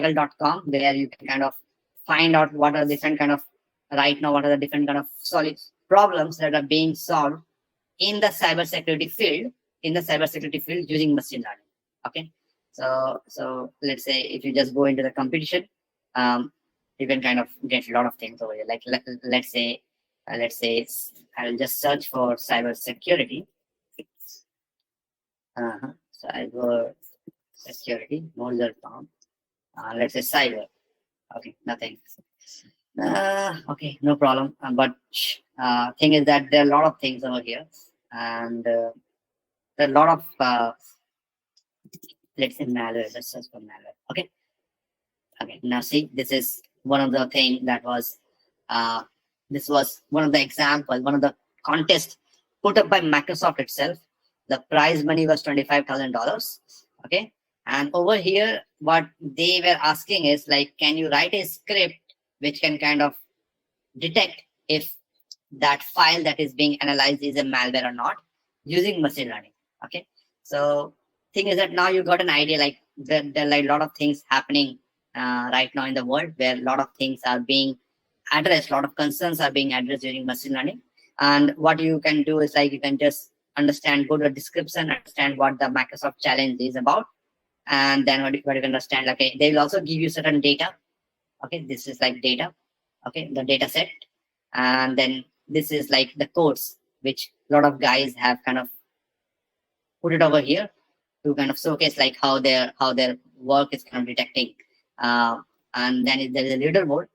cyber.com, where you can kind of find out what are different kind of right now, what are the different kind of solid problems that are being solved in the cybersecurity field, using machine learning. Okay, so let's say if you just go into the competition, you can kind of get a lot of things over here. Like let's say I'll just search for cybersecurity. Cyber security, no result found. Let's say cyber. Okay, nothing. Okay, no problem. But thing is that there are a lot of things over here, and there are a lot of let's say malware. Let's search for malware. Okay. Okay. Now see, this is one of the thing that was. This was one of the example, one of the contests put up by Microsoft itself. The prize money was $25,000. Okay. And over here, what they were asking is like, can you write a script which can kind of detect if that file that is being analyzed is a malware or not using machine learning? Okay. So thing is that now you got an idea, like there are like a lot of things happening right now in the world, where a lot of things are being addressed, a lot of concerns are being addressed using machine learning. And what you can do is like, you can just understand, go to the description, understand what the Microsoft challenge is about. And then what you can understand, okay, they will also give you certain data. Okay, this is like data. Okay, the data set. And then this is like the codes, which a lot of guys have kind of put it over here to kind of showcase like how their work is kind of detecting. And then there is a leaderboard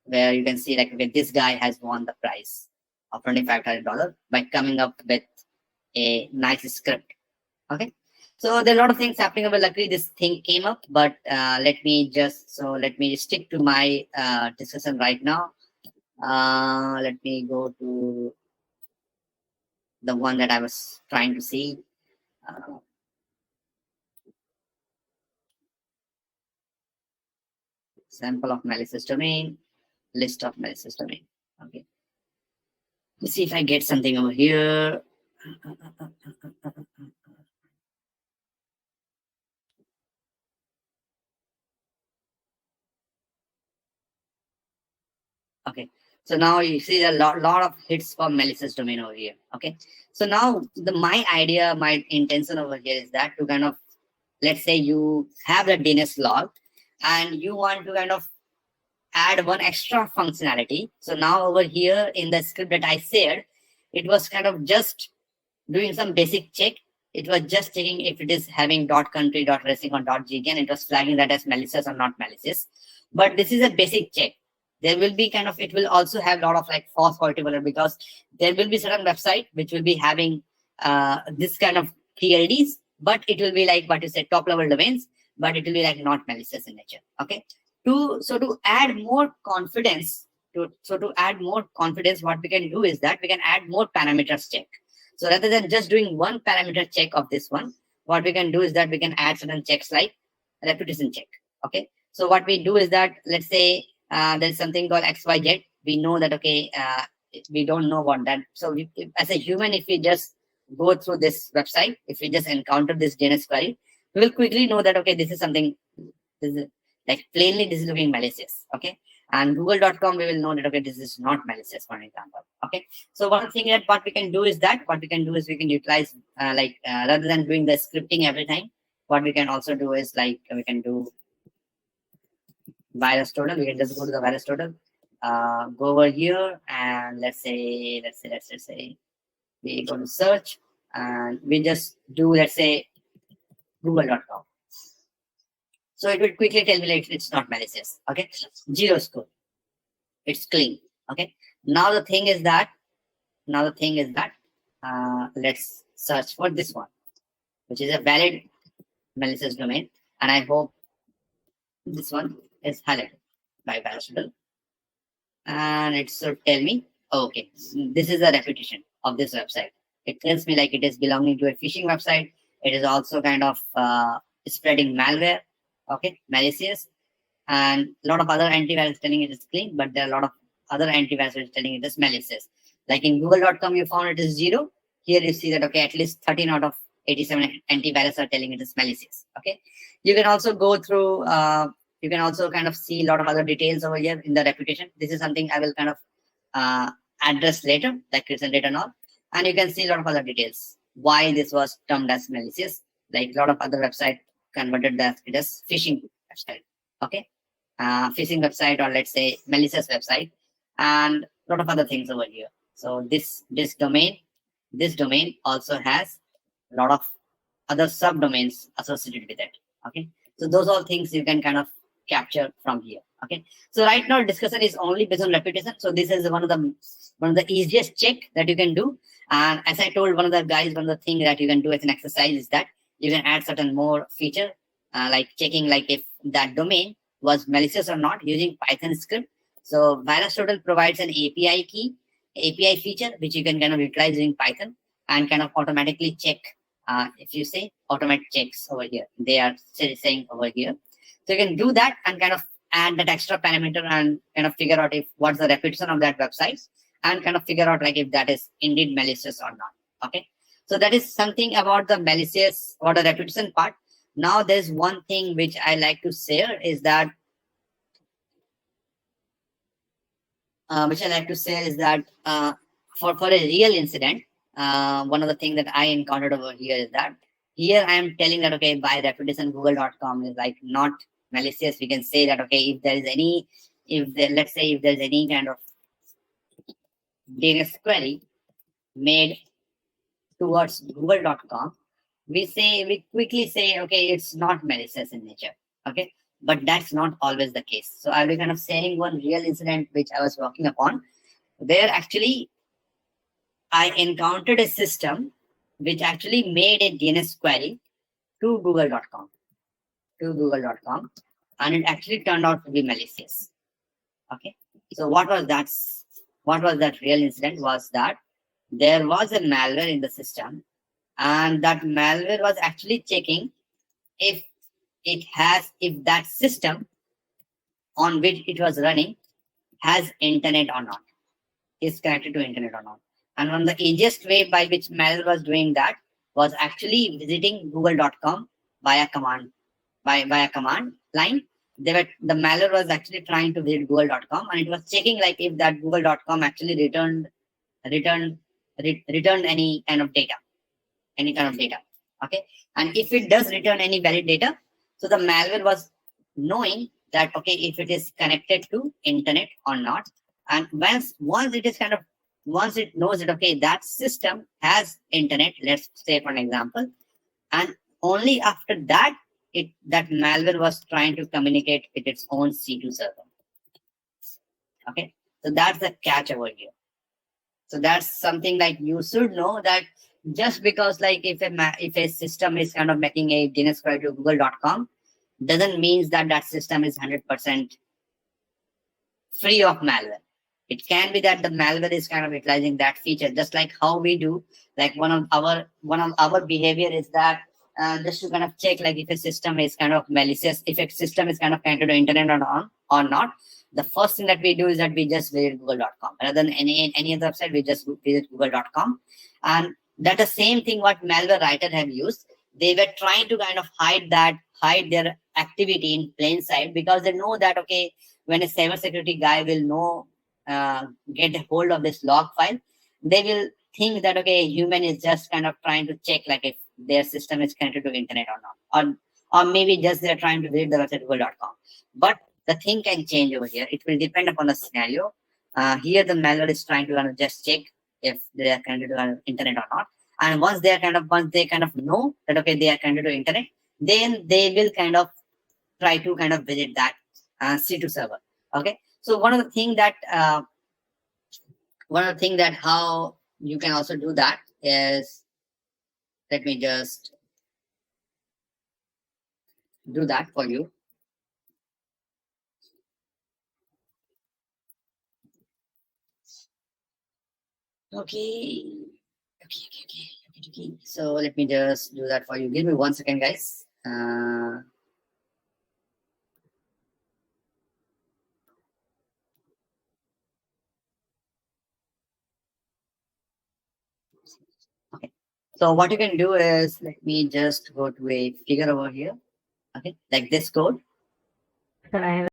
where you can see like, okay, this guy has won the prize of $25,000 by coming up with a nice script. Okay, so there are a lot of things happening. But luckily this thing came up. But let me stick to my discussion right now. Let me go to the one that I was trying to see. Sample of malicious domain, list of malicious domain. Okay, let's see if I get something over here. Okay, so now you see a lot of hits for malicious domain over here. Okay, so now my intention over here is that to kind of, let's say you have the DNS log and you want to kind of add one extra functionality. So now over here in the script that I shared, it was kind of just doing some basic check. It was just checking if it is having .country, .racing or .gk, and it was flagging that as malicious or not malicious. But this is a basic check. There will be kind of, it will also have a lot of like false positive alert, because there will be certain website which will be having this kind of key IDs, but it will be like what you said, top level domains, but it will be like not malicious in nature. Okay. To add more confidence, what we can do is that we can add more parameters check. So rather than just doing one parameter check of this one, what we can do is that we can add certain checks like reputation check. Okay. So what we do is that, let's say there's something called XYZ. We know that, okay, we don't know what that. So as a human, if we just go through this website, if we just encounter this DNS query, we will quickly know that, okay, this is something, this is like plainly this is looking malicious. Okay. And google.com, we will know that, okay, this is not malicious, for example. Okay. So one thing that what we can do is we can utilize rather than doing the scripting every time, what we can also do is like we can do virus total. We can just go to the virus total, go over here, and let's say we go to search and we just do, let's say, google.com. So it will quickly tell me like it's not malicious. Okay, 0 score. It's clean. Okay. Now the thing is that let's search for this one, which is a valid malicious domain, and I hope this one is highlighted by Barstool, and it should tell me, okay, this is the reputation of this website. It tells me like it is belonging to a phishing website. It is also kind of spreading malware. Okay, malicious, and a lot of other antivirus telling it is clean, but there are a lot of other antivirus telling it is malicious. Like in google.com, you found it is 0. Here you see that, okay, at least 13 out of 87 antivirus are telling it is malicious. Okay, you can also go through you can also kind of see a lot of other details over here in the reputation. This is something I will kind of address later, like recent data and all. And you can see a lot of other details why this was termed as malicious. Like a lot of other website converted that it as phishing website. Okay, phishing website, or let's say malicious website, and a lot of other things over here. So this domain also has a lot of other subdomains associated with it. Okay, so those all things you can kind of capture from here. Okay, so right now discussion is only based on reputation. So this is one of the easiest check that you can do. And as I told one of the guys, one of the thing that you can do as an exercise is that you can add certain more feature, like checking like if that domain was malicious or not using Python script. So VirusTotal provides an API feature which you can kind of utilize using Python and kind of automatically check. If you say automate checks over here, they are saying over here. So you can do that and kind of add that extra parameter and kind of figure out if what's the reputation of that website, and kind of figure out like if that is indeed malicious or not. Okay, so that is something about the malicious or the reputation part. Now there's one thing which I like to share is that for a real incident, one of the things that I encountered over here is that here I am telling that okay, by reputation google.com is like not malicious. We can say that okay, if there is any, let's say if there's any kind of DNS query made towards google.com, we quickly say okay, it's not malicious in nature. Okay, but that's not always the case. So I'll be kind of sharing one real incident which I was working upon, where actually I encountered a system which actually made a DNS query to google.com, and it actually turned out to be malicious. Okay, so what was that real incident was that there was a malware in the system, and that malware was actually checking if that system on which it was running has internet or not, is connected to internet or not. And one of the easiest way by which malware was doing that was actually visiting google.com via command line. The malware was actually trying to visit google.com, and it was checking like if that google.com actually returned any kind of data. Okay, and if it does return any valid data, so the malware was knowing that okay, if it is connected to internet or not. And once it knows that okay, that system has internet, let's say for an example, and only after that that malware was trying to communicate with its own C2 server. Okay, so that's the catch over here. So that's something like you should know, that just because like if a system is kind of making a DNS query to google.com doesn't mean that that system is 100% free of malware. It can be that the malware is kind of utilizing that feature, just like how we do. Like one of our behavior is that just to kind of check like if a system is kind of malicious, if a system is kind of connected to internet or not. The first thing that we do is that we just visit google.com rather than any other website. We just visit google.com, and that's the same thing what malware writer have used. They were trying to kind of hide their activity in plain sight, because they know that okay, when a cybersecurity guy will know get a hold of this log file, they will think that okay, human is just kind of trying to check like if their system is connected to internet or not, or maybe just they're trying to visit the website google.com. But the thing can change over here. It will depend upon the scenario. Here the malware is trying to kind of just check if they are connected to internet or not. And once they kind of know that okay, they are connected to internet, then they will kind of try to kind of visit that C2 server. Okay, so one of the thing that how you can also do that is, let me just do that for you. Okay. So let me just do that for you. Give me 1 second, guys. Okay. So what you can do is, let me just go to a figure over here. Okay, like this code. Sir, I have